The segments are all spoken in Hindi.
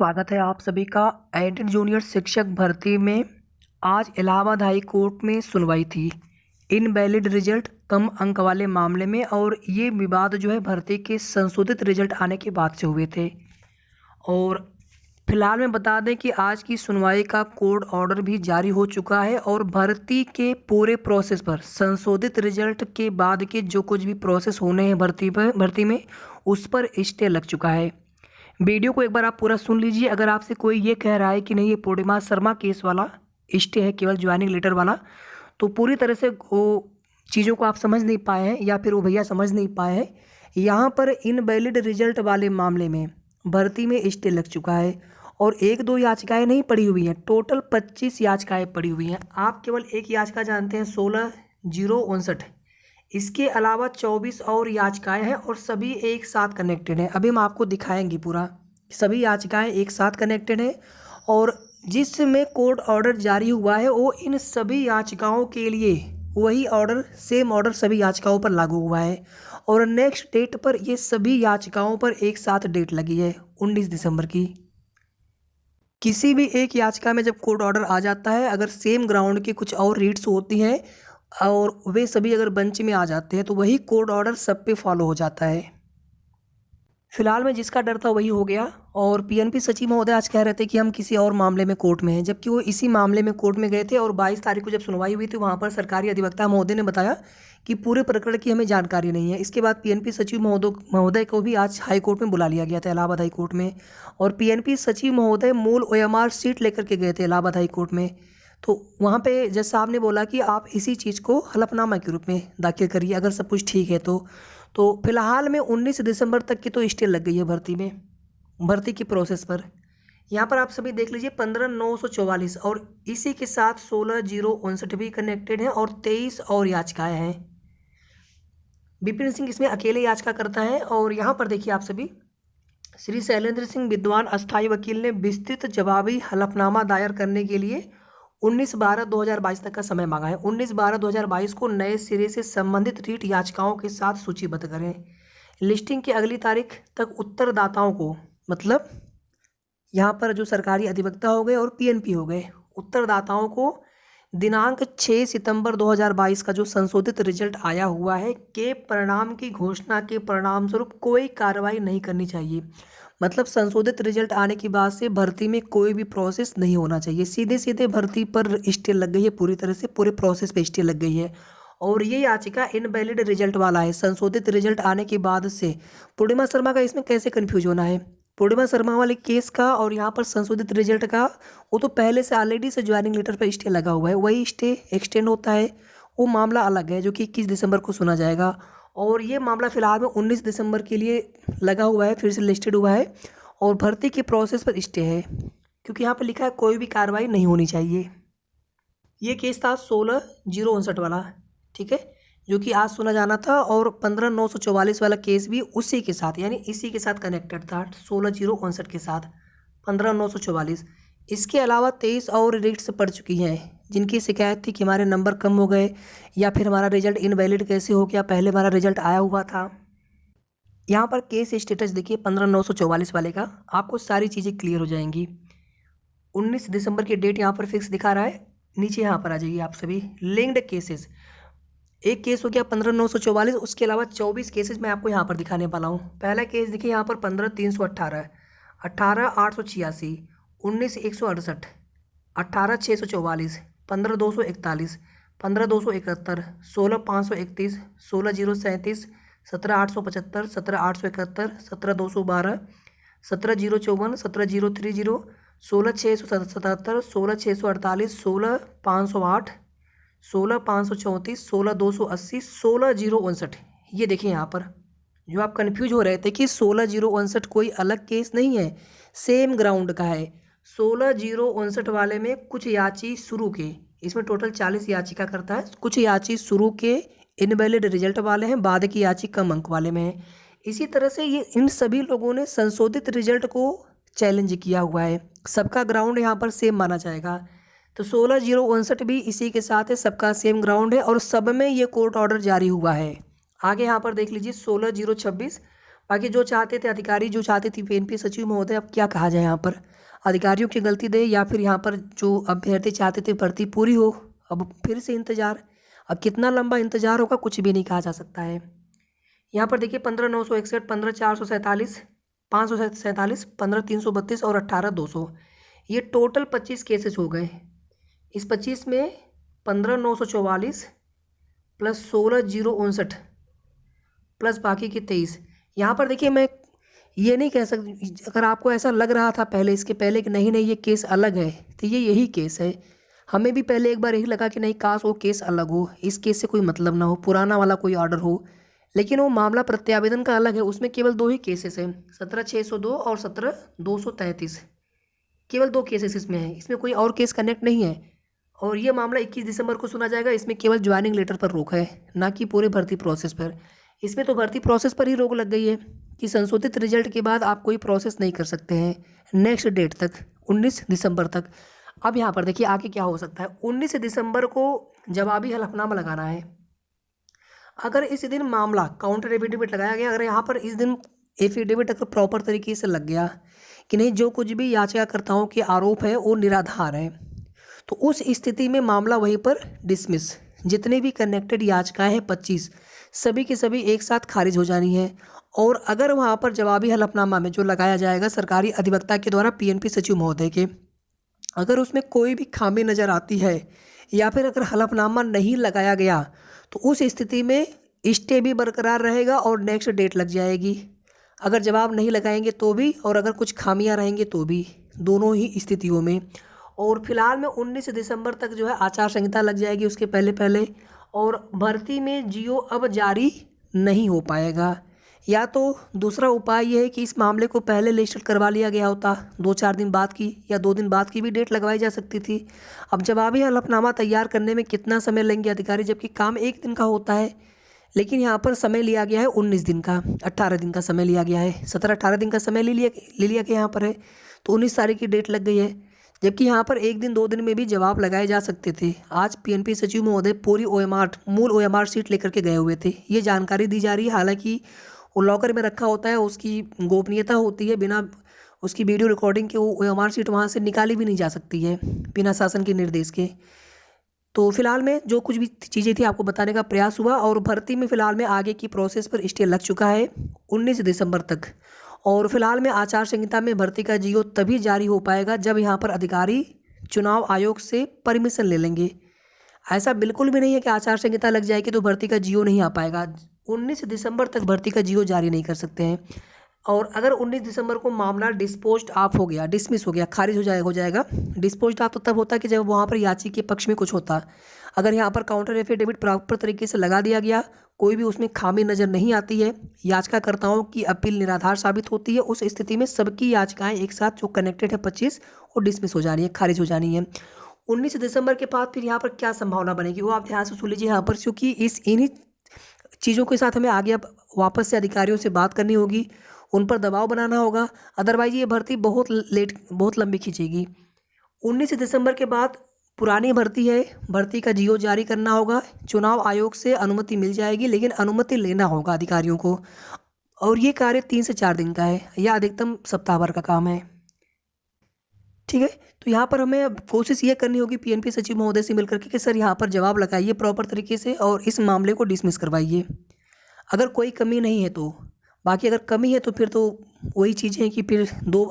स्वागत है आप सभी का। एडिट जूनियर शिक्षक भर्ती में आज इलाहाबाद हाई कोर्ट में सुनवाई थी इनवैलिड रिजल्ट कम अंक वाले मामले में। और ये विवाद जो है भर्ती के संशोधित रिजल्ट आने के बाद से हुए थे। और फिलहाल मैं बता दें कि आज की सुनवाई का कोर्ट ऑर्डर भी जारी हो चुका है और भर्ती के पूरे प्रोसेस पर संशोधित रिजल्ट के बाद के जो कुछ भी प्रोसेस होने हैं भर्ती में उस पर स्टे लग चुका है। वीडियो को एक बार आप पूरा सुन लीजिए। अगर आपसे कोई ये कह रहा है कि नहीं ये पूर्णिमा शर्मा केस वाला स्टे है केवल ज्वाइनिंग लेटर वाला, तो पूरी तरह से वो चीज़ों को आप समझ नहीं पाए हैं या फिर वो भैया समझ नहीं पाए हैं। यहाँ पर इनवैलिड रिजल्ट वाले मामले में भर्ती में स्टे लग चुका है और एक दो याचिकाएं नहीं पड़ी हुई हैं, टोटल 25 याचिकाएं पड़ी हुई हैं। आप केवल एक याचिका जानते हैं 16/059। इसके अलावा 24 और याचिकाएं हैं और सभी एक साथ कनेक्टेड हैं। अभी हम आपको दिखाएंगे पूरा सभी याचिकाएं एक साथ कनेक्टेड हैं और जिसमें कोर्ट ऑर्डर जारी हुआ है वो इन सभी याचिकाओं के लिए वही ऑर्डर सेम ऑर्डर सभी याचिकाओं पर लागू हुआ है। और नेक्स्ट डेट पर ये सभी याचिकाओं पर एक साथ डेट लगी है 19 दिसंबर की। किसी भी एक याचिका में जब कोर्ट ऑर्डर आ जाता है, अगर सेम ग्राउंड की कुछ और रीट्स होती हैं और वे सभी अगर बेंच में आ जाते हैं तो वही कोर्ट ऑर्डर सब पे फॉलो हो जाता है। फिलहाल में जिसका डर था वही हो गया। और पीएनपी सचिव महोदय आज कह रहे थे कि हम किसी और मामले में कोर्ट में हैं, जबकि वो इसी मामले में कोर्ट में गए थे। और 22 तारीख को जब सुनवाई हुई थी वहाँ पर सरकारी अधिवक्ता महोदय ने बताया कि पूरे प्रकरण की हमें जानकारी नहीं है। इसके बाद पीएनपी सचिव महोदय को भी आज हाई कोर्ट में बुला लिया गया था, इलाहाबाद हाई कोर्ट में। और पीएनपी सचिव महोदय मूल ओएमआर सीट लेकर के गए थे इलाहाबाद हाई कोर्ट में। तो वहाँ पे जज साहब ने बोला कि आप इसी चीज़ को हलफनामा के रूप में दाखिल करिए अगर सब कुछ ठीक है तो फिलहाल में 19 दिसंबर तक की तो स्टे लग गई है भर्ती की प्रोसेस पर। यहाँ पर आप सभी देख लीजिए 15/944 और इसी के साथ 16/059 भी कनेक्टेड है और 23 और याचिकाएं हैं। विपिन सिंह इसमें अकेले याचिका करता है। और यहाँ पर देखिए आप सभी, श्री शैलेंद्र सिंह विद्वान अस्थायी वकील ने विस्तृत जवाबी हलफनामा दायर करने के लिए 19/12/2022 तक का समय मांगा है। 19/12/2022 को नए सिरे से संबंधित रीट याचिकाओं के साथ सूचीबद्ध करें। लिस्टिंग की अगली तारीख तक उत्तरदाताओं को, मतलब यहाँ पर जो सरकारी अधिवक्ता हो गए और पीएनपी हो गए, उत्तरदाताओं को दिनांक 6 सितंबर 2022 का जो संशोधित रिजल्ट आया हुआ है के परिणाम की घोषणा के परिणाम स्वरूप कोई कार्रवाई नहीं करनी चाहिए। मतलब संशोधित रिजल्ट आने के बाद से भर्ती में कोई भी प्रोसेस नहीं होना चाहिए, सीधे सीधे भर्ती पर स्टे लग गई है, पूरी तरह से पूरे प्रोसेस पे स्टे लग गई है। और ये याचिका इनवैलिड रिजल्ट वाला है, संशोधित रिजल्ट आने के बाद से। पूर्णिमा शर्मा का इसमें कैसे कन्फ्यूज होना है, पूर्णिमा शर्मा वाले केस का और यहाँ पर संशोधित रिजल्ट का, वो तो पहले से ऑलरेडी से ज्वाइनिंग लेटर पर स्टे लगा हुआ है, वही स्टे एक्सटेंड होता है, वो मामला अलग है जो कि 21 दिसंबर को सुना जाएगा। और ये मामला फिलहाल में 19 दिसंबर के लिए लगा हुआ है, फिर से लिस्टेड हुआ है और भर्ती के प्रोसेस पर स्टे है क्योंकि यहाँ पर लिखा है कोई भी कार्रवाई नहीं होनी चाहिए। ये केस था 16/059 वाला, ठीक है, जो कि आज सुना जाना था। और 15/944 वाला केस भी उसी के साथ, यानी इसी के साथ कनेक्टेड था, 16/059 के साथ 15/944। इसके अलावा 23 और रिट्स पड़ चुकी हैं जिनकी शिकायत थी कि हमारे नंबर कम हो गए या फिर हमारा रिजल्ट इनवैलिड कैसे हो गया, पहले हमारा रिजल्ट आया हुआ था। यहाँ पर केस स्टेटस देखिए 15/944 वाले का, आपको सारी चीज़ें क्लियर हो जाएंगी। 19 दिसंबर की डेट यहाँ पर फिक्स दिखा रहा है, नीचे यहाँ पर आ जाइए आप सभी। लिंक्ड केसेस, एक केस हो गया 15/944, उसके अलावा 24 केसेस मैं आपको यहाँ पर दिखाने वाला हूँ। पहला केस देखिए यहाँ पर 15/318, 18/886, 19/168, 18/644, 15/241, 15/271, 16/531, 16/037, 17/875, 17/871, 17/212, 17/054, 17/030, 16/677, 16/648, 16/508, 16/534, 16/280, 16/059। ये देखिए यहाँ पर जो आप कन्फ्यूज हो रहे थे कि 16/059 कोई अलग केस नहीं है, सेम ग्राउंड का है। 16/059 वाले में कुछ याची शुरू के, इसमें टोटल 40 याचिका करता है, कुछ याची शुरू के इनवैलिड रिजल्ट वाले हैं, बाद की याची कम अंक वाले में है। इसी तरह से ये इन सभी लोगों ने संशोधित रिजल्ट को चैलेंज किया हुआ है, सबका ग्राउंड यहाँ पर सेम माना जाएगा। तो 16/059 भी इसी के साथ है, सबका सेम ग्राउंड है और सब में ये कोर्ट ऑर्डर जारी हुआ है। आगे यहाँ पर देख लीजिए 16/026, बाकी जो चाहते थे अधिकारी, जो चाहते थे पीएनपी सचिव महोदय, अब क्या कहा जाए यहाँ पर अधिकारियों की गलती दे या फिर यहाँ पर जो अभ्यर्थी चाहते थे भर्ती पूरी हो, अब फिर से इंतज़ार। अब कितना लंबा इंतज़ार होगा कुछ भी नहीं कहा जा सकता है। यहाँ पर देखिए 15,961, 15,447, 547, 15,332 और 18,200, ये टोटल 25 केसेस हो गए। इस 25 में 15,944 प्लस 16,059 प्लस बाकी के 23। यहाँ पर देखिए मैं ये नहीं कह सकती, अगर आपको ऐसा लग रहा था पहले इसके पहले कि नहीं नहीं ये केस अलग है, तो ये यही केस है। हमें भी पहले एक बार यही लगा कि नहीं काश वो केस अलग हो, इस केस से कोई मतलब ना हो, पुराना वाला कोई ऑर्डर हो। लेकिन वो मामला प्रत्यावेदन का अलग है, उसमें केवल 2 ही केसेस हैं, 17,602 और 17,233, केवल 2 केसेस इसमें हैं, इसमें कोई और केस कनेक्ट नहीं है। और ये मामला 21 दिसंबर को सुना जाएगा। इसमें केवल ज्वाइनिंग लेटर पर रोक है, ना कि पूरे भर्ती प्रोसेस पर। इसमें तो भर्ती प्रोसेस पर ही रोक लग गई है कि संशोधित रिजल्ट के बाद आप कोई प्रोसेस नहीं कर सकते हैं नेक्स्ट डेट तक, 19 दिसंबर तक। अब यहाँ पर देखिए आगे क्या हो सकता है। 19 दिसंबर को जवाबी हलफनामा लगाना है। अगर इस दिन मामला काउंटर एफिडेविट लगाया गया, अगर यहाँ पर इस दिन एफिडेविट अगर प्रॉपर तरीके से लग गया कि नहीं जो कुछ भी याचिकाकर्ताओं के आरोप है वो निराधार है, तो उस स्थिति में मामला वहीं पर डिसमिस, जितने भी कनेक्टेड याचिकाएं हैं 25 सभी की सभी एक साथ खारिज हो जानी है। और अगर वहाँ पर जवाबी हलफनामा में जो लगाया जाएगा सरकारी अधिवक्ता के द्वारा पीएनपी सचिव महोदय के, अगर उसमें कोई भी खामी नज़र आती है या फिर अगर हलफनामा नहीं लगाया गया तो उस स्थिति में स्टे भी बरकरार रहेगा और नेक्स्ट डेट लग जाएगी। अगर जवाब नहीं लगाएंगे तो भी, और अगर कुछ खामियां रहेंगी तो भी, दोनों ही स्थितियों में। और फिलहाल में 19 दिसंबर तक जो है आचार संहिता लग जाएगी उसके पहले पहले। और भर्ती में जियो अब जारी नहीं हो पाएगा। या तो दूसरा उपाय ये है कि इस मामले को पहले लिस्ट करवा लिया गया होता, 2-4 दिन बाद की या 2 दिन बाद की भी डेट लगवाई जा सकती थी। अब जवाबी हलफनामा तैयार करने में कितना समय लेंगे अधिकारी, जबकि काम 1 दिन का होता है। लेकिन यहाँ पर समय लिया गया है 19 दिन का, 18 दिन का समय लिया गया है, 17-18 दिन का समय ले लिया गया यहाँ पर है। तो 19 तारीख की डेट लग गई है, जबकि यहाँ पर 1 दिन 2 दिन में भी जवाब लगाए जा सकते थे। आज पीएनपी सचिव महोदय पूरी मूल ओएमआर शीट लेकर के गए हुए थे, ये जानकारी दी जा रही है। हालांकि वो लॉकर में रखा होता है, उसकी गोपनीयता होती है, बिना उसकी वीडियो रिकॉर्डिंग के वो ओएमआर शीट वहाँ से निकाली भी नहीं जा सकती है बिना शासन के निर्देश के। तो फिलहाल में जो कुछ भी चीज़ें थी आपको बताने का प्रयास हुआ। और भर्ती में फिलहाल में आगे की प्रोसेस पर स्टे लग चुका है 19 दिसंबर तक। और फिलहाल में आचार संहिता में भर्ती का जियो तभी जारी हो पाएगा जब यहाँ पर अधिकारी चुनाव आयोग से परमिशन ले लेंगे। ऐसा बिल्कुल भी नहीं है कि आचार संहिता लग जाएगी तो भर्ती का जियो नहीं आ पाएगा। 19 दिसंबर तक भर्ती का जियो जारी नहीं कर सकते हैं। और अगर 19 दिसंबर को मामला डिस्पोज्ड ऑफ हो गया, डिसमिस हो गया, खारिज हो जाएगा। डिस्पोज्ड ऑफ तो तब होता है कि जब वहाँ पर याची के पक्ष में कुछ होता। अगर यहाँ पर काउंटर एफिडेविट प्रॉपर तरीके से लगा दिया गया, कोई भी उसमें खामी नज़र नहीं आती है, याचिकाकर्ताओं की अपील निराधार साबित होती है, उस स्थिति में सबकी याचिकाएं एक साथ जो कनेक्टेड है 25 वो डिसमिस हो जानी है, खारिज हो जानी है। 19 दिसंबर के बाद फिर यहाँ पर क्या संभावना बनेगी वो आप ध्यान से सुन लीजिए यहाँ पर, क्योंकि इन्हीं चीज़ों के साथ हमें आगे अब वापस से अधिकारियों से बात करनी होगी, उन पर दबाव बनाना होगा। अदरवाइज ये भर्ती बहुत लंबी खींचेगी। 19 दिसंबर के बाद पुरानी भर्ती है, भर्ती का जियो जारी करना होगा, चुनाव आयोग से अनुमति मिल जाएगी, लेकिन अनुमति लेना होगा अधिकारियों को। और ये कार्य 3 से 4 दिन का है या अधिकतम सप्ताह भर का काम है। ठीक है, तो यहाँ पर हमें कोशिश ये करनी होगी पीएनपी सचिव महोदय से मिलकर के कि सर यहाँ पर जवाब लगाइए प्रॉपर तरीके से और इस मामले को डिसमिस करवाइए, अगर कोई कमी नहीं है तो। बाकी अगर कमी है तो फिर तो वही चीज़ें हैं कि फिर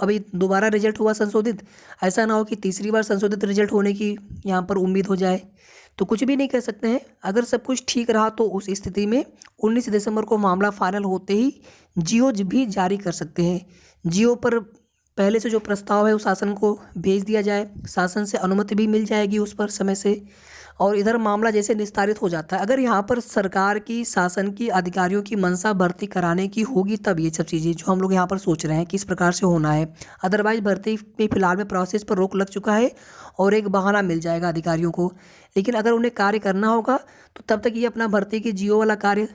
अभी दोबारा रिजल्ट हुआ संशोधित, ऐसा ना हो कि तीसरी बार संशोधित रिजल्ट होने की यहाँ पर उम्मीद हो जाए, तो कुछ भी नहीं कर सकते हैं। अगर सब कुछ ठीक रहा तो उस स्थिति में 19 दिसंबर को मामला फाइनल होते ही जियो भी जारी कर सकते हैं। जियो पर पहले से जो प्रस्ताव है वो शासन को भेज दिया जाए, शासन से अनुमति भी मिल जाएगी उस पर समय से, और इधर मामला जैसे निस्तारित हो जाता है। अगर यहाँ पर सरकार की, शासन की, अधिकारियों की मंशा भर्ती कराने की होगी तब ये सब चीज़ें जो हम लोग यहाँ पर सोच रहे हैं किस प्रकार से होना है। अदरवाइज भर्ती में फिलहाल में प्रोसेस पर रोक लग चुका है और एक बहाना मिल जाएगा अधिकारियों को। लेकिन अगर उन्हें कार्य करना होगा तो तब तक ये अपना भर्ती की जियो वाला कार्य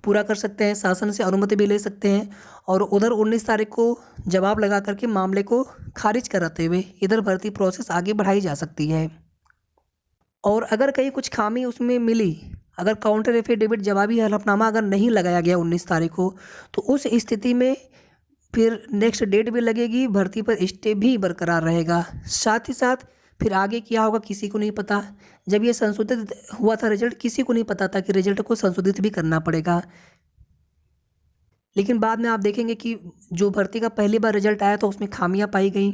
पूरा कर सकते हैं, शासन से अनुमति भी ले सकते हैं, और उधर 19 तारीख को जवाब लगा करके मामले को खारिज कराते हुए इधर भर्ती प्रोसेस आगे बढ़ाई जा सकती है। और अगर कहीं कुछ खामी उसमें मिली, अगर काउंटर एफिडेविट जवाबी हलफनामा अगर नहीं लगाया गया 19 तारीख को, तो उस स्थिति में फिर नेक्स्ट डेट भी लगेगी, भर्ती पर स्टे भी बरकरार रहेगा। साथ ही साथ फिर आगे क्या होगा किसी को नहीं पता। जब ये संशोधित हुआ था रिजल्ट, किसी को नहीं पता था कि रिजल्ट को संशोधित भी करना पड़ेगा। लेकिन बाद में आप देखेंगे कि जो भर्ती का पहली बार रिजल्ट आया तो उसमें खामियां पाई गई।